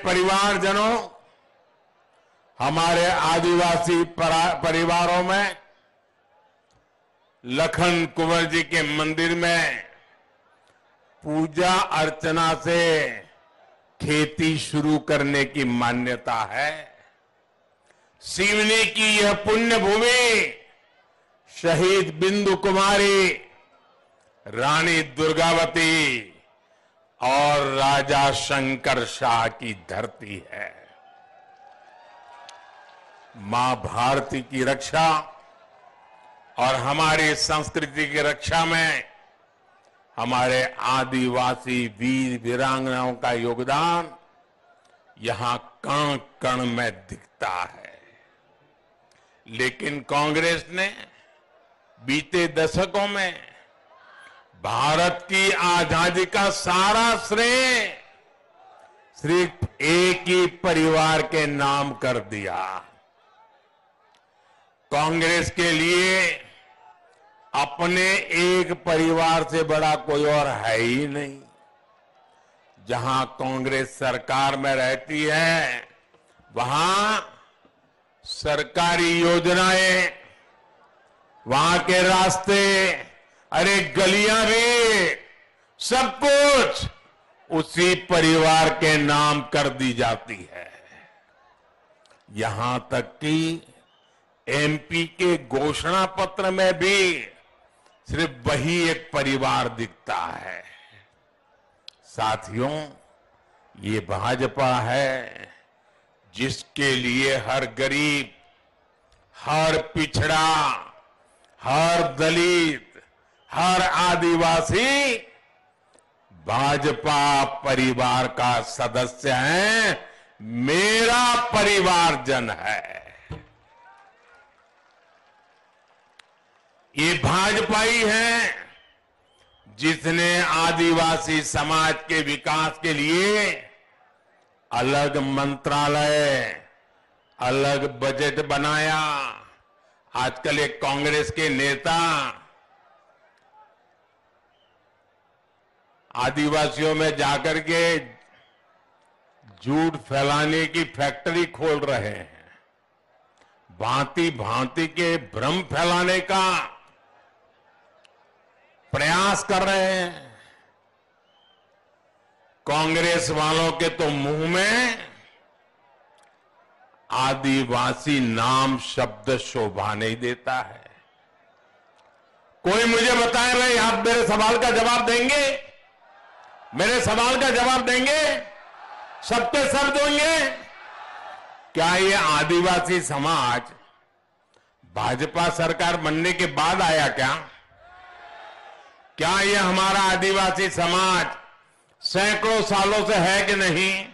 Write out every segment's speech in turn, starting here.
परिवारजनों, हमारे आदिवासी परिवारों में लखन कुंवर जी के मंदिर में पूजा अर्चना से खेती शुरू करने की मान्यता है। सिवनी की यह पुण्य भूमि शहीद बिंदु कुमारी, रानी दुर्गावती और राजा शंकर शाह की धरती है। मां भारती की रक्षा और हमारी संस्कृति की रक्षा में हमारे आदिवासी वीर वीरांगनाओं का योगदान यहां कण कण में दिखता है। लेकिन कांग्रेस ने बीते दशकों में भारत की आजादी का सारा श्रेय सिर्फ एक ही परिवार के नाम कर दिया। कांग्रेस के लिए अपने एक परिवार से बड़ा कोई और है ही नहीं। जहां कांग्रेस सरकार में रहती है, वहां सरकारी योजनाएं, वहां के रास्ते, अरे गलियां भी, सब कुछ उसी परिवार के नाम कर दी जाती है। यहां तक कि एमपी के घोषणा पत्र में भी सिर्फ वही एक परिवार दिखता है। साथियों, ये भाजपा है जिसके लिए हर गरीब, हर पिछड़ा, हर दलित, हर आदिवासी भाजपा परिवार का सदस्य है, मेरा परिवारजन है। ये भाजपा ही है जिसने आदिवासी समाज के विकास के लिए अलग मंत्रालय, अलग बजट बनाया। आजकल एक कांग्रेस के नेता आदिवासियों में जाकर के झूठ फैलाने की फैक्ट्री खोल रहे हैं, भांति भांति के भ्रम फैलाने का प्रयास कर रहे हैं। कांग्रेस वालों के तो मुंह में आदिवासी नाम शब्द शोभा नहीं देता है। कोई मुझे बताए भाई, आप मेरे सवाल का जवाब देंगे? मेरे सवाल का जवाब देंगे? सबके सब देंगे? क्या ये आदिवासी समाज भाजपा सरकार बनने के बाद आया क्या? क्या ये हमारा आदिवासी समाज सैकड़ों सालों से है कि नहीं?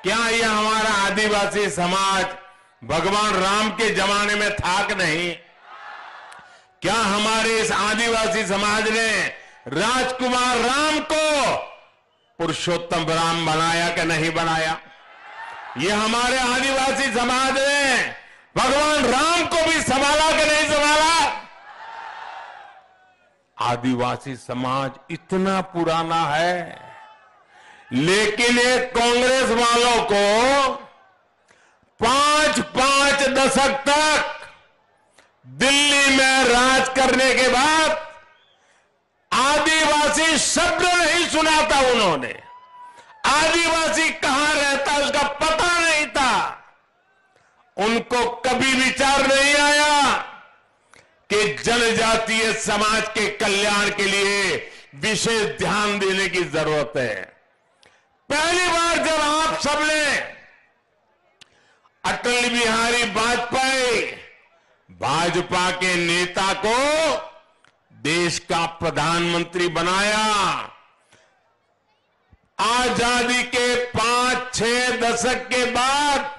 क्या ये हमारा आदिवासी समाज भगवान राम के जमाने में था कि नहीं? क्या हमारे इस आदिवासी समाज ने राजकुमार राम को पुरुषोत्तम राम बनाया कि नहीं बनाया? ये हमारे आदिवासी समाज ने भगवान राम को भी संभाला कि नहीं संभाला? आदिवासी समाज इतना पुराना है, लेकिन ये कांग्रेस वालों को 5-5 दशक तक दिल्ली में राज करने के बाद आदिवासी शब्द नहीं सुना था उन्होंने। आदिवासी कहां रहता उसका पता नहीं था। उनको कभी विचार नहीं आया कि जनजातीय समाज के कल्याण के लिए विशेष ध्यान देने की जरूरत है। पहली बार जब आप सबने अटल बिहारी वाजपेयी, भाजपा के नेता को देश का प्रधानमंत्री बनाया, आजादी के 5-6 दशक के बाद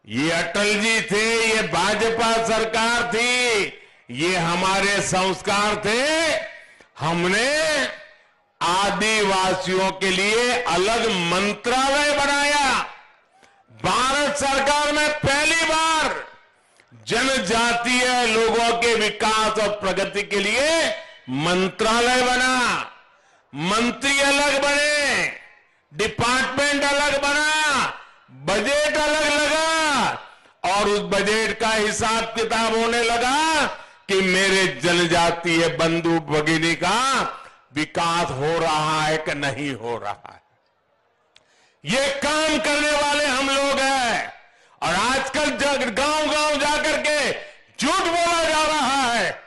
ये अटल जी थे, ये भाजपा सरकार थी, ये हमारे संस्कार थे। हमने आदिवासियों के लिए अलग मंत्रालय बनाया। भारत सरकार में पहली बार जनजातीय लोगों के विकास और प्रगति के लिए मंत्रालय बना, मंत्री अलग बने, डिपार्टमेंट और उस बजट का हिसाब किताब होने लगा कि मेरे जनजातीय बंधु भगिनी का विकास हो रहा है कि नहीं हो रहा है। ये काम करने वाले हम लोग हैं। और आजकल गांव-गांव जाकर के झूठ बोला जा रहा है,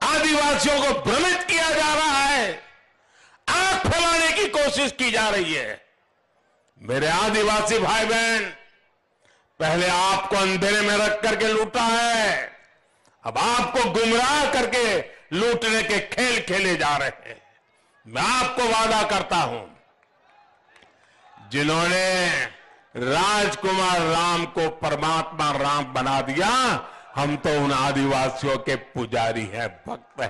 आदिवासियों को भ्रमित किया जा रहा है, आंख फैलाने की कोशिश की जा रही है। मेरे आदिवासी भाई बहन, पहले आपको अंधेरे में रख करके लूटा है, अब आपको गुमराह करके लूटने के खेल खेले जा रहे हैं। मैं आपको वादा करता हूं, जिन्होंने राजकुमार राम को परमात्मा राम बना दिया, हम तो उन आदिवासियों के पुजारी हैं, भक्त हैं।